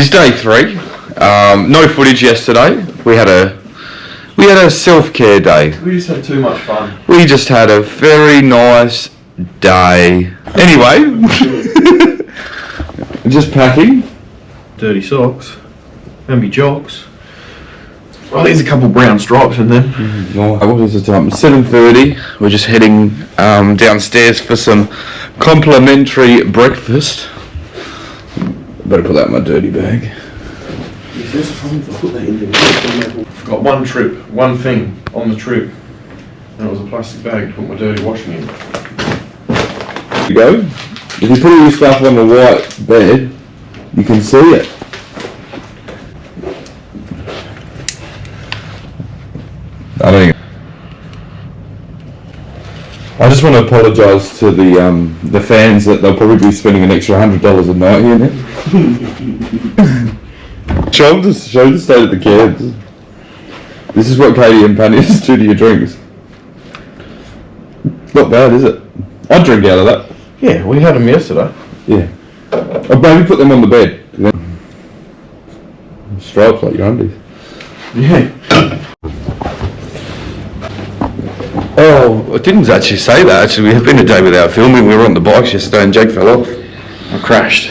is day 3. No footage yesterday. We had a self-care day. We just had too much fun. We just had a very nice day. Anyway, just packing. Dirty socks. Maybe jocks. Well, there's a couple brown stripes in them. What is the time? 7:30. We're just heading downstairs for some complimentary breakfast. Better put that in my dirty bag. I've got one thing on the trip, and it was a plastic bag to put my dirty washing in. There you go. If you put all your stuff on the white bed, you can see it. I just want to apologise to the fans that they'll probably be spending an extra $100 a night here now. show the state of the cans. This is what KTM panties do to your drinks. Not bad, is it? I'd drink out of that. Yeah, we had them yesterday. Yeah. I'd maybe put them on the bed. Stripes like your undies. Yeah. Oh, I didn't actually say that. Actually, we have been a day without filming. We were on the bikes yesterday and Jake fell off. I crashed.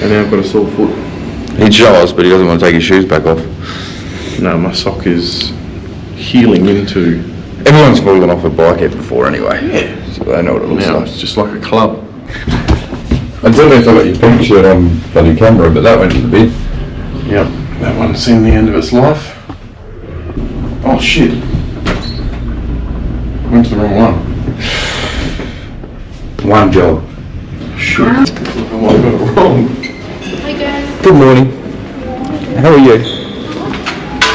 And now I've got a sore foot. He'd show us, but he doesn't want to take his shoes back off. No, my sock is healing into... Everyone's fallen off a bike here before anyway. Yeah. So they know what it looks now like. It's just like a club. I don't know if I got your pink shirt on bloody camera, but that went to the bin. Yep. That one's seen the end of its life. Oh shit. Went to the wrong one. One job. Shit. I got it wrong. Hi guys. Good morning. How are you?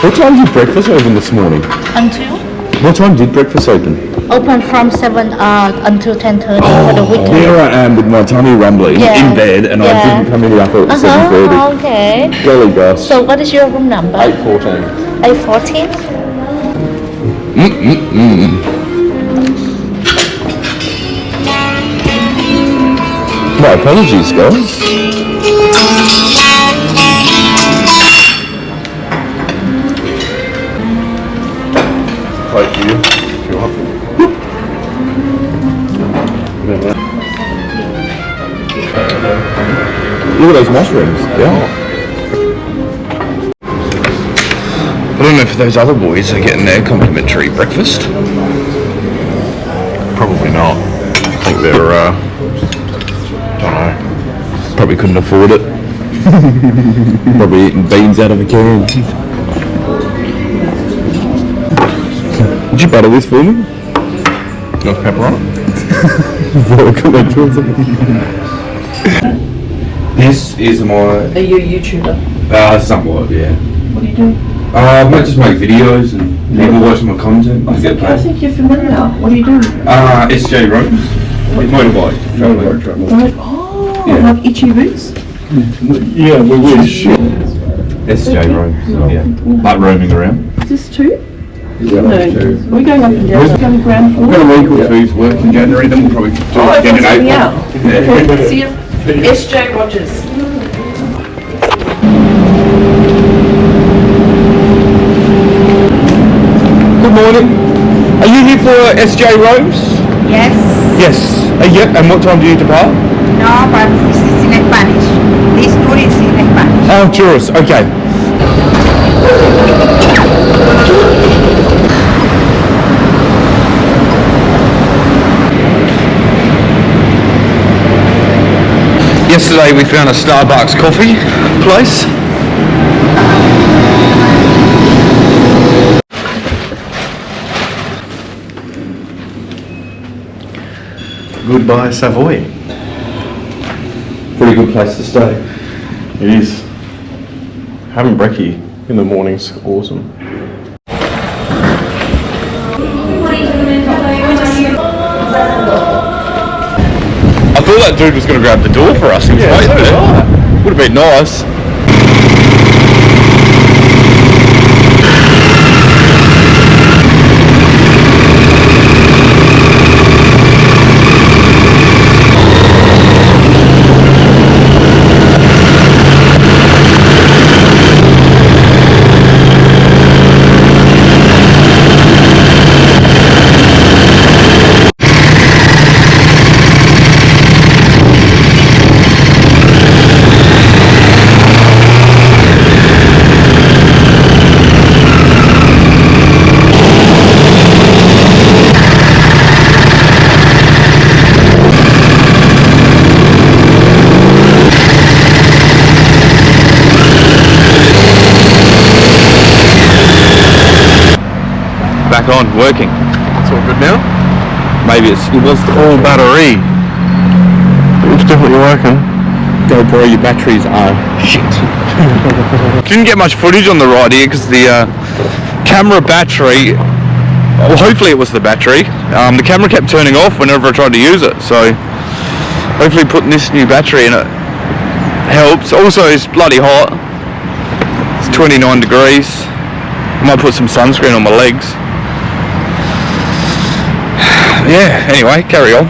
What time did breakfast open this morning? Until? What time did breakfast open? Open from 7 until 10:30 for the weekend. Here I am with my tummy rumbling in bed, and I didn't come in up at 7:30. Okay. Golly gosh. So what is your room number? 814. 814? My apologies, guys. Plate for you, if you want. Look at those mushrooms. Yeah. I don't know if those other boys are getting their complimentary breakfast. Probably not. I think they're, don't know. Probably couldn't afford it. Probably eating beans out of a can. Did you butter this for me? Got pepper on it? This is my... Are you a YouTuber? Somewhat, yeah. What do you do? I might just make videos and people watch my content. I think you're familiar. What do you do? SJ Ropes. Motorbike. Right. Oh, yeah. Like itchy boots? Yeah, we wish. SJ Ropes, yeah. Like roaming around. Is this two? Yeah, No, we're going up and down. We're going ground floor. We've got a week or two's work in January, then we'll probably do it again in April. Out. Okay, see you. SJ Rogers. Good morning. Are you here for SJ Ropes? Yes. Yes. Yep. And what time do you depart? No, but this is in Spanish. This tour is in Spanish. Oh, tourist. Okay. Yesterday we found a Starbucks coffee place. Goodbye, Savoy. Pretty good place to stay. It is. Having brekkie in the morning's awesome. I thought that dude was going to grab the door for us. He was waiting there. Would have been nice. back on, working. It's all good now. Maybe it was the Full battery. It's definitely working. GoPro, your batteries are shit. Didn't get much footage on the ride here because the camera battery, well, hopefully it was the battery. The camera kept turning off whenever I tried to use it, so hopefully putting this new battery in it helps. Also, it's bloody hot. It's 29 degrees. I might put some sunscreen on my legs. Yeah, anyway, carry on.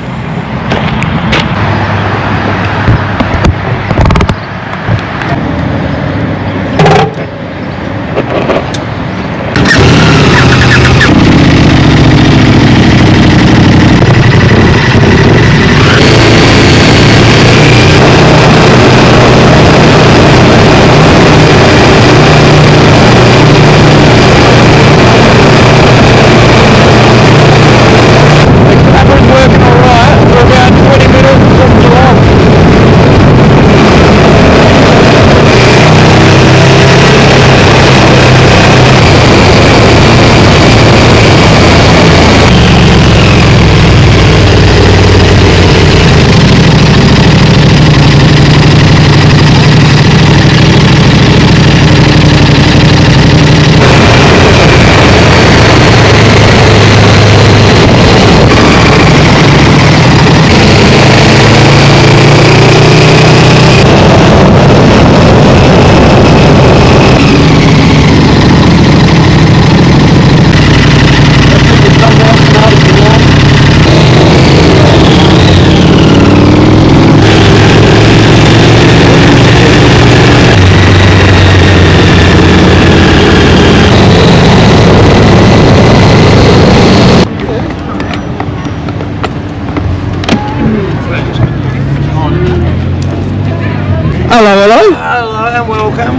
Hello and welcome.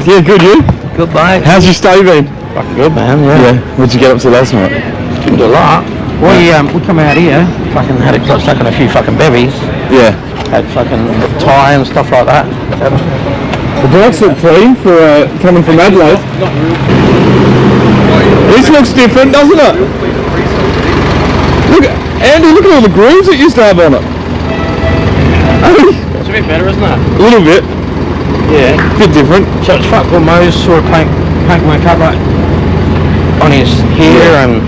Yeah, good, you? Good mate. How's your stay been? Fucking good man, yeah. What'd you get up to last night? Did a lot. We come out here, fucking got stuck in a few fucking bevies. Yeah. Had fucking Thai and stuff like that. The bikes look clean for coming from Adelaide. This looks different, doesn't it? Look, Andy, look at all the grooves it used to have on it. It's a bit better, isn't it? A little bit. Yeah. Bit different. So it's fuck good Mo's sort of paint work up right on his hair and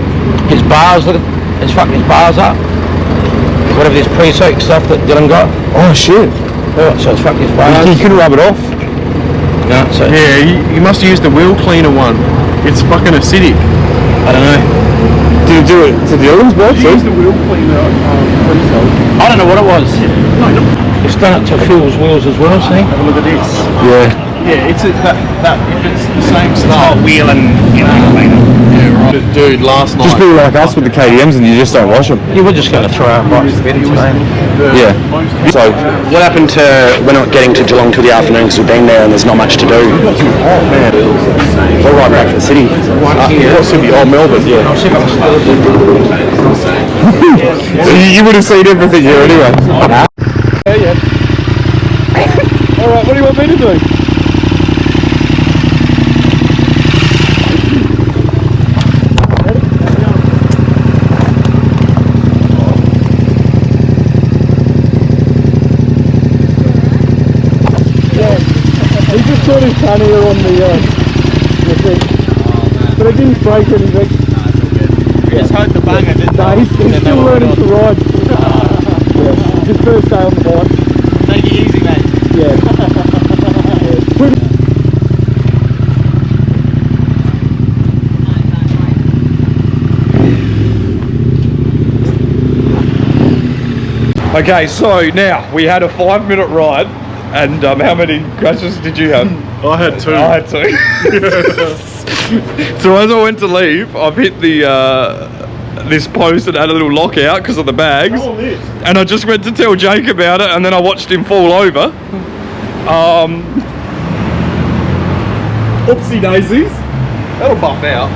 his bars. Look at his fucking his bars up. Whatever this pre-soak stuff that Dylan got. Oh shit. Yeah, so it's fucking his bars. You couldn't rub it off. No, so Yeah, you must have used the wheel cleaner one. It's fucking acidic. I don't know. Did you do it to the other ones, bro? Use the wheel cleaner I don't know what it was. It's done it to Phil's wheels as well, see? Have a look at this. Yeah. Yeah, it's that if it's the same stuff. Wheel and, you know, Yeah, right. Dude, last night. Just be like us with the KTMs and you just don't wash them. you were just going to throw our bikes to bed today. Yeah. So, What happened to we're not getting to Geelong till the afternoon because we've been there and there's not much to do? oh man, we're right back to the city. What city? Oh, Melbourne. Yeah. I'll see if I can still do it. So you would have seen everything here anyway. Yeah. Alright, what do you want me to do? He just got his pannier on the thing. But it didn't break anything. Let's hope the banger didn't. No, he's still learning to ride. Yeah, it's his first day on the bike. Take it easy, mate. Yeah. Pretty. Okay, so now we had a 5-minute ride, and how many crashes did you have? I had two. I had two. So as I went to leave, I've hit the this post and had a little lockout because of the bags, and I just went to tell Jake about it, and then I watched him fall over. Oopsie daisies. That'll buff out.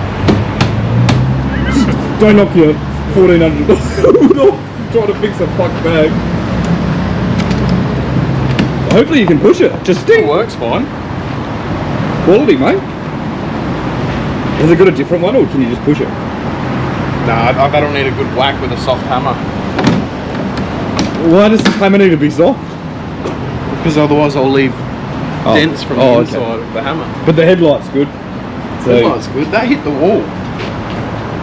Don't knock your $1,400 off trying to fix a fucked bag. Hopefully you can push it. Just It works fine. quality, mate. Has it got a different one, or can you just push it? No, I don't need a good whack with a soft hammer. Why does the hammer need to be soft? Because otherwise I'll leave dents from the inside of the hammer. But the headlight's good. So Headlight's good. That hit the wall.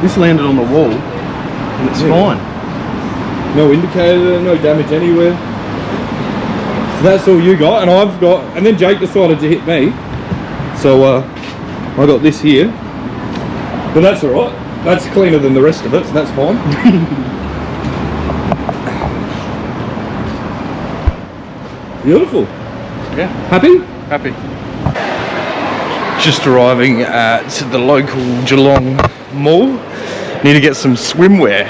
This landed on the wall, and it's fine. no indicator, no damage anywhere. So that's all you got, and I've got. And then Jake decided to hit me, so I got this here. But that's all right. That's cleaner than the rest of it, so that's fine. Beautiful. Yeah. Happy? Happy. Just arriving at the local Geelong mall. Need to get some swimwear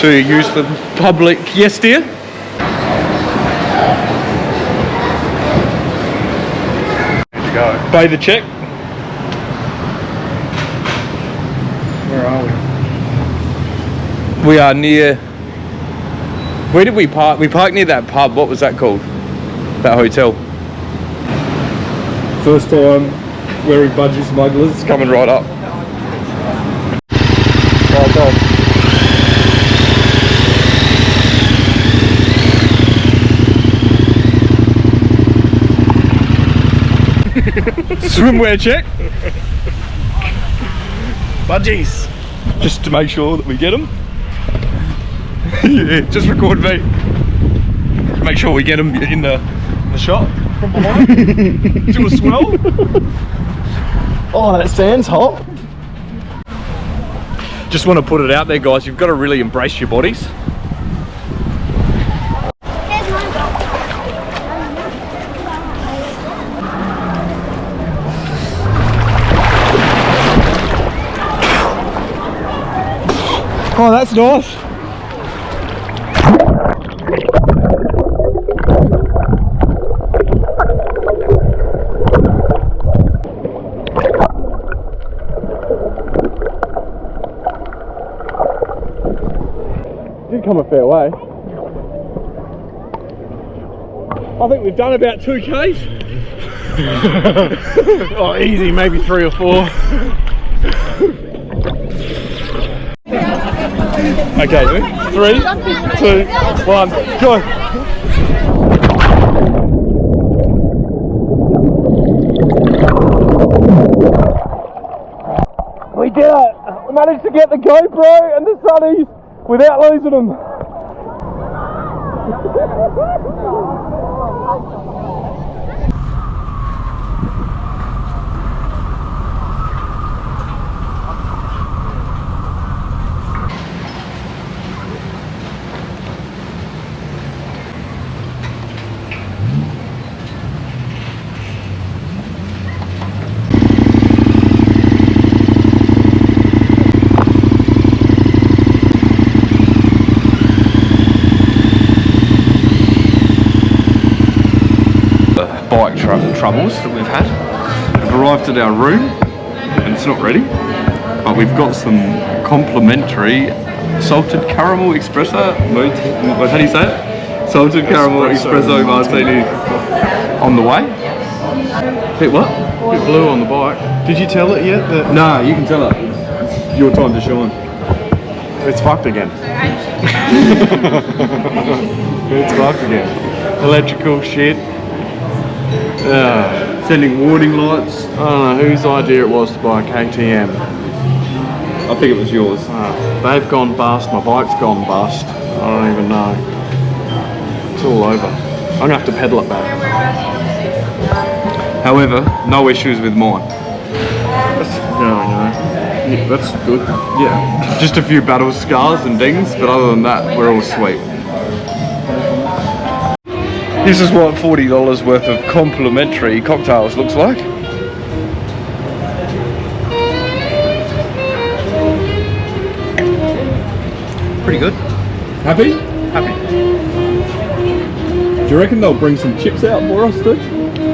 to use for public. Yes, dear? There you go. Pay the check. Where are we? We are near. Where did we park? We parked near that pub. What was that called? That hotel. First time wearing budgie smugglers. It's coming right up. Right on. Swimwear check. Budgies. Just to make sure that we get them. Yeah, just record me. Make sure we get them in the shot from behind. Do a swell. Oh, that sand's hot. Just want to put it out there, guys. You've got to really embrace your bodies. Oh, that's nice. Did come a fair way. I think we've done about 2Ks. Oh, easy, maybe 3 or 4. Okay, 3, 2, 1, go. We did it! We managed to get the GoPro and the sunnies without losing them. Bike troubles that we've had. We've arrived at our room and it's not ready, but we've got some complimentary salted caramel espresso. How do you say it? Salted caramel espresso martini on the way. Bit what? Bit blue on the bike. Did you tell it yet? That Nah, you can tell her. Your time to shine. it's fucked again. It's fucked again. Electrical shit. Sending warning lights. I don't know whose idea it was to buy a KTM. I think it was yours. They've gone bust, my bike's gone bust. I don't even know. It's all over. I'm gonna have to pedal it back. However, no issues with mine. Yeah, that's good. Yeah, just a few battle scars and dings, but other than that, we're all sweet. This is what $40 worth of complimentary cocktails looks like. Pretty good. Happy? Happy. Do you reckon they'll bring some chips out for us too?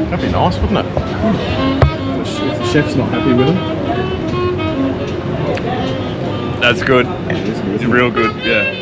That'd be nice, wouldn't it? If the chef's not happy with them. That's good. It's real good, yeah.